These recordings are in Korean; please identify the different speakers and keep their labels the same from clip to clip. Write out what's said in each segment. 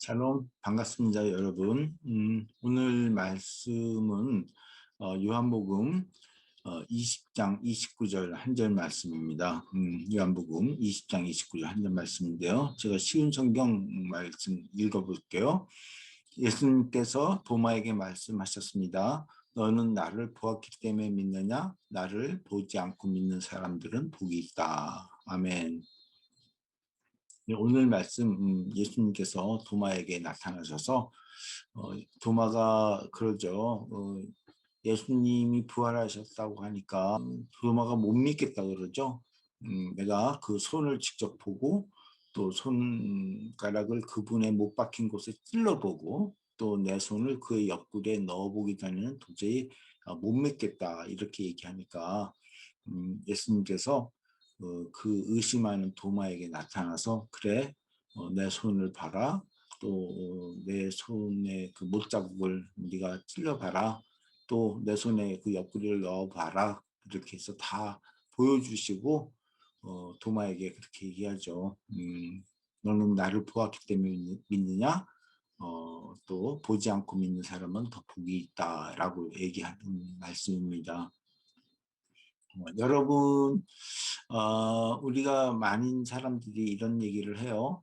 Speaker 1: 샬롬, 반갑습니다, 여러분. 오늘 말씀은 요한복음 20장 29절 한 절 말씀입니다. 요한복음 20장 29절 한 절 말씀인데요. 제가 쉬운 성경 말씀 읽어볼게요. 예수님께서 도마에게 말씀하셨습니다. 너는 나를 보았기 때문에 믿느냐? 나를 보지 않고 믿는 사람들은 복이 있다. 아멘. 오늘 말씀 예수님께서 도마에게 나타나셔서 도마가 그러죠. 예수님이 부활하셨다고 하니까 도마가 못 믿겠다 그러죠. 내가 그 손을 직접 보고 또 손가락을 그분의 못 박힌 곳에 찔러보고 또 내 손을 그의 옆구리에 넣어보기 전에는 도저히 못 믿겠다 이렇게 얘기하니까 예수님께서 그 의심하는 도마에게 나타나서 그래 내 손을 봐라 또 내 손에 그 못자국을 네가 찔러봐라 또 내 손에 그 옆구리를 넣어봐라 이렇게 해서 다 보여주시고 도마에게 그렇게 얘기하죠. 너는 나를 보았기 때문에 믿느냐? 또 보지 않고 믿는 사람은 더 복이 있다라고 얘기하는 말씀입니다. 여러분, 우리가 많은 사람들이 이런 얘기를 해요.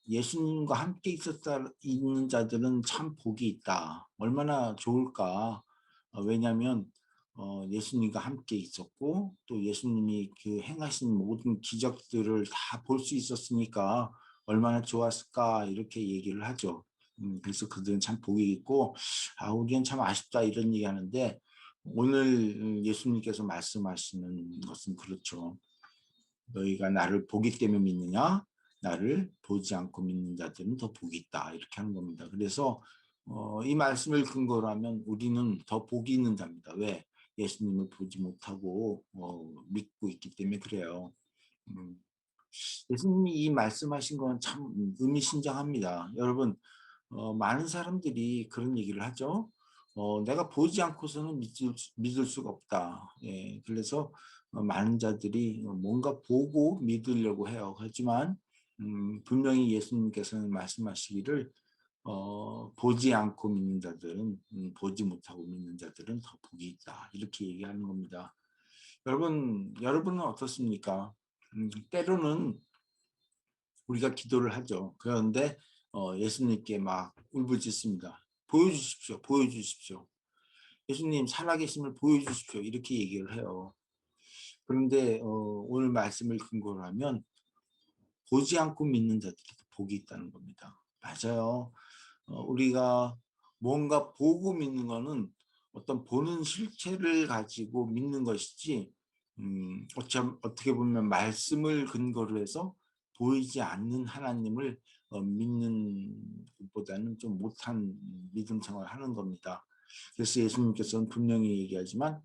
Speaker 1: 예수님과 함께 있는 자들은 참 복이 있다. 얼마나 좋을까. 왜냐하면 예수님과 함께 있었고 또 예수님이 그 행하신 모든 기적들을 다 볼 수 있었으니까 얼마나 좋았을까 이렇게 얘기를 하죠. 그래서 그들은 참 복이 있고 우리는 참 아쉽다 이런 얘기하는데 오늘 예수님께서 말씀하시는 것은 그렇죠. 너희가 나를 보기 때문에 믿느냐? 나를 보지 않고 믿는 자들은 더 복이 있다. 이렇게 하는 겁니다. 그래서 이 말씀을 근거로 하면 우리는 더 복이 있는 자입니다. 왜? 예수님을 보지 못하고 믿고 있기 때문에 그래요. 음, 예수님이 이 말씀하신 건 참 의미심장합니다. 여러분, 많은 사람들이 그런 얘기를 하죠. 내가 보지 않고서는 믿을 수가 없다. 예, 그래서 많은 자들이 뭔가 보고 믿으려고 해요. 하지만 분명히 예수님께서는 말씀하시기를 보지 않고 믿는 자들은 보지 못하고 믿는 자들은 더 복이 있다. 이렇게 얘기하는 겁니다. 여러분은 어떻습니까? 때로는 우리가 기도를 하죠. 그런데 예수님께 막 울부짖습니다. 보여주십시오. 보여주십시오. 예수님 살아계심을 보여주십시오. 이렇게 얘기를 해요. 그런데 오늘 말씀을 근거로 하면 보지 않고 믿는 자들에게 복이 있다는 겁니다. 맞아요. 우리가 뭔가 보고 믿는 거는 어떤 보는 실체를 가지고 믿는 것이지 어떻게 보면 말씀을 근거로 해서 보이지 않는 하나님을 믿는 것보다는 좀 못한 믿음 생활을 하는 겁니다. 그래서 예수님께서는 분명히 얘기하지만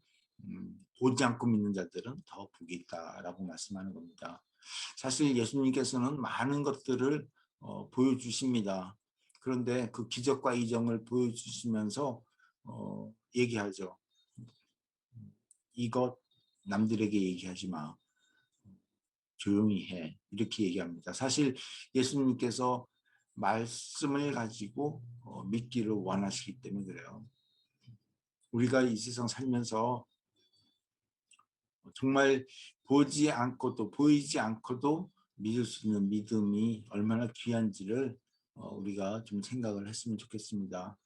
Speaker 1: 보지 않고 믿는 자들은 더 복이 있다라고 말씀하는 겁니다. 사실 예수님께서는 많은 것들을 보여주십니다. 그런데 그 기적과 이정을 보여주시면서 얘기하죠. 이것 남들에게 얘기하지 마. 조용히 해. 이렇게 얘기합니다. 사실 예수님께서 말씀을 가지고 믿기를 원하시기 때문에 그래요. 우리가 이 세상 살면서 정말 보지 않고도 보이지 않고도 믿을 수 있는 믿음이 얼마나 귀한지를 우리가 좀 생각을 했으면 좋겠습니다.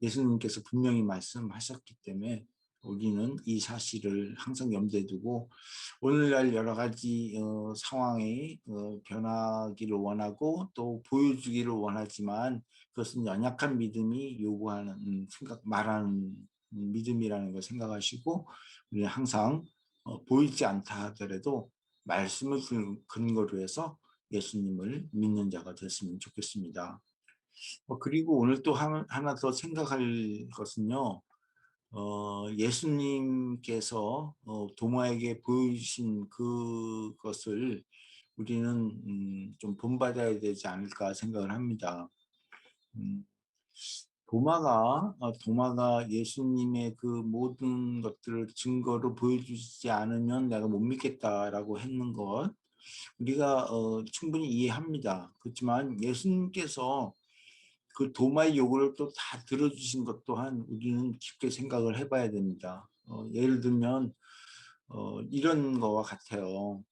Speaker 1: 예수님께서 분명히 말씀하셨기 때문에 우리는 이 사실을 항상 염두에 두고 오늘날 여러 가지 상황이 변하기를 원하고 또 보여주기를 원하지만 그것은 연약한 믿음이 요구하는 말하는 믿음이라는 걸 생각하시고 우리는 항상 보이지 않다 하더라도 말씀을 근거로 해서 예수님을 믿는 자가 됐으면 좋겠습니다. 그리고 오늘 또 하나 더 생각할 것은요. 예수님께서 도마에게 보여주신 그것을 우리는 좀 본받아야 되지 않을까 생각을 합니다. 음, 도마가 예수님의 그 모든 것들을 증거로 보여주지 않으면 내가 못 믿겠다라고 했는 것, 우리가 충분히 이해합니다. 그렇지만 예수님께서 그 도마의 요구를 또 다 들어주신 것 또한 우리는 깊게 생각을 해봐야 됩니다. 예를 들면 이런 거와 같아요.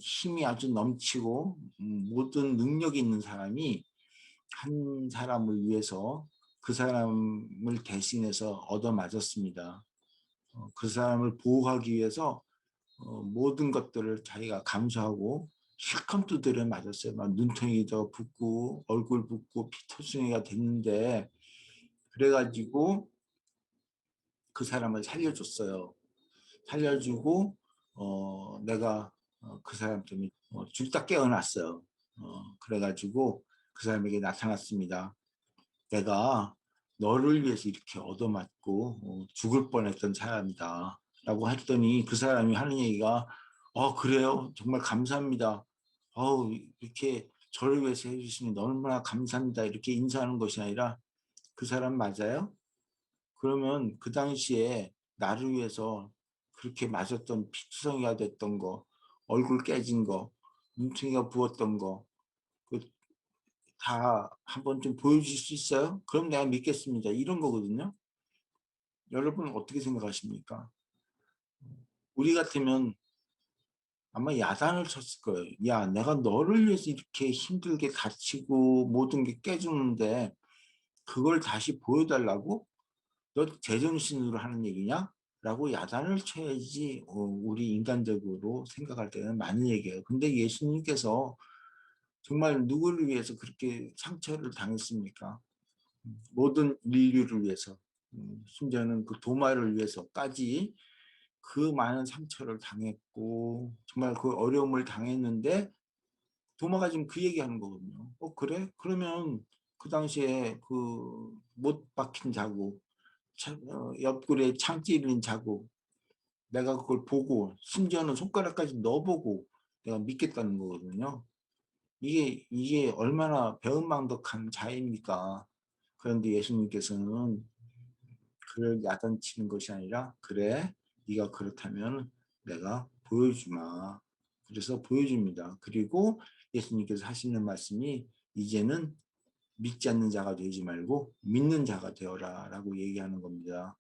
Speaker 1: 힘이 아주 넘치고 모든 능력이 있는 사람이 한 사람을 위해서 그 사람을 대신해서 얻어맞았습니다. 그 사람을 보호하기 위해서 모든 것들을 자기가 감수하고 실컷 두드려 맞았어요. 막 눈탱이도 붓고 얼굴 붓고 피터성이가 됐는데 그래가지고 그 사람을 살려줬어요. 살려주고 내가 그 사람 때문에 죽다 깨어났어요. 그래가지고 그 사람에게 나타났습니다. 내가 너를 위해서 이렇게 얻어맞고 죽을 뻔했던 사람이다 라고 했더니 그 사람이 하는 얘기가 그래요? 정말 감사합니다. 이렇게 저를 위해서 해주시니 얼마나 감사합니다. 이렇게 인사하는 것이 아니라 그 사람 맞아요? 그러면 그 당시에 나를 위해서 그렇게 맞았던 피투성이가 됐던 거, 얼굴 깨진 거, 눈탱이가 부었던 거, 다 한번 좀 보여줄 수 있어요? 그럼 내가 믿겠습니다. 이런 거거든요. 여러분 어떻게 생각하십니까? 우리 같으면 아마 야단을 쳤을 거예요. 야, 내가 너를 위해서 이렇게 힘들게 다치고 모든 게 깨지는데 그걸 다시 보여달라고? 너 제정신으로 하는 얘기냐? 라고 야단을 쳐야지 우리 인간적으로 생각할 때는 맞는 얘기예요. 근데 예수님께서 정말 누구를 위해서 그렇게 상처를 당했습니까? 모든 인류를 위해서, 심지어는 그 도마를 위해서까지 그 많은 상처를 당했고 정말 그 어려움을 당했는데 도마가 지금 그 얘기하는 거거든요. 그래? 그러면 그 당시에 그 못 박힌 자국, 옆구리에 창 찔린 자국, 내가 그걸 보고 심지어는 손가락까지 넣어보고 내가 믿겠다는 거거든요. 이게 얼마나 배은망덕한 자입니까? 그런데 예수님께서는 그를 야단치는 것이 아니라 그래 네가 그렇다면 내가 보여주마. 그래서 보여줍니다. 그리고 예수님께서 하시는 말씀이 이제는 믿지 않는 자가 되지 말고 믿는 자가 되어라 라고 얘기하는 겁니다.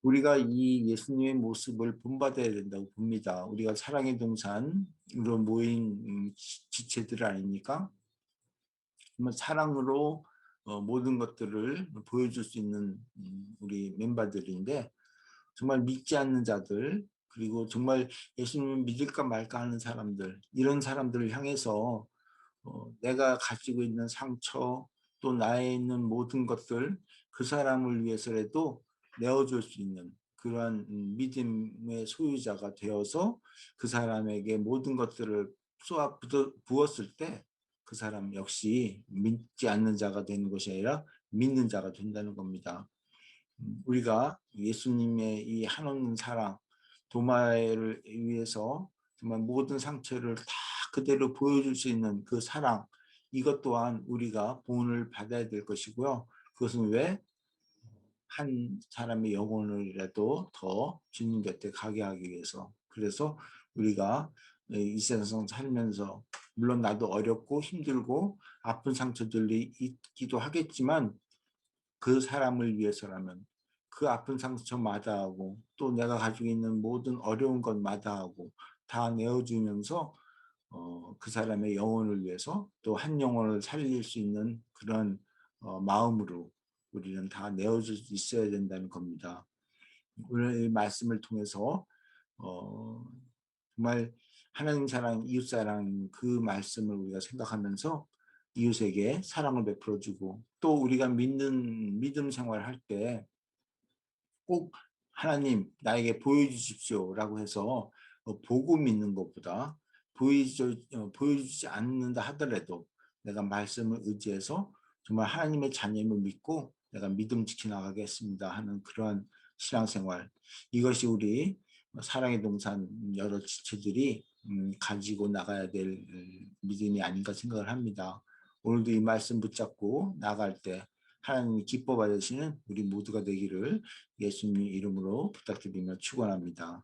Speaker 1: 우리가 이 예수님의 모습을 본받아야 된다고 봅니다. 우리가 사랑의 동산으로 모인 지체들 아닙니까? 정말 사랑으로 모든 것들을 보여줄 수 있는 우리 멤버들인데 정말 믿지 않는 자들 그리고 정말 예수님을 믿을까 말까 하는 사람들 이런 사람들을 향해서 내가 가지고 있는 상처 또 나에 있는 모든 것들 그 사람을 위해서라도 내어줄 수 있는 그러한 믿음의 소유자가 되어서 그 사람에게 모든 것들을 쏘아 부었을 때 그 사람 역시 믿지 않는 자가 되는 것이 아니라 믿는 자가 된다는 겁니다. 우리가 예수님의 이 한없는 사랑, 도마를 위해서 정말 모든 상처를 다 그대로 보여줄 수 있는 그 사랑, 이것 또한 우리가 본을 받아야 될 것이고요. 그것은 왜? 한 사람의 영혼을라도 더 주님 곁에 가게 하기 위해서. 그래서 우리가 이 세상 살면서 물론 나도 어렵고 힘들고 아픈 상처들이 있기도 하겠지만 그 사람을 위해서라면 그 아픈 상처 마다하고 또 내가 가지고 있는 모든 어려운 것 마다하고 다 내어주면서 그 사람의 영혼을 위해서 또 한 영혼을 살릴 수 있는 그런 마음으로 우리는 다 내어줄 수 있어야 된다는 겁니다. 오늘 이 말씀을 통해서 어, 정말 하나님 사랑, 이웃 사랑 그 말씀을 우리가 생각하면서 이웃에게 사랑을 베풀어주고 또 우리가 믿는 믿음 생활할 때 꼭 하나님 나에게 보여주십시오라고 해서 보고 믿는 것보다 보여주지 않는다 하더라도 내가 말씀을 의지해서 정말 하나님의 자녀임을 믿고 내가 믿음 지켜나가겠습니다 하는 그러한 신앙생활 이것이 우리 사랑의 동산 여러 지체들이 가지고 나가야 될 믿음이 아닌가 생각을 합니다. 오늘도 이 말씀 붙잡고 나갈 때 하나님이 기뻐 받으시는 우리 모두가 되기를 예수님 이름으로 부탁드리며 축원합니다.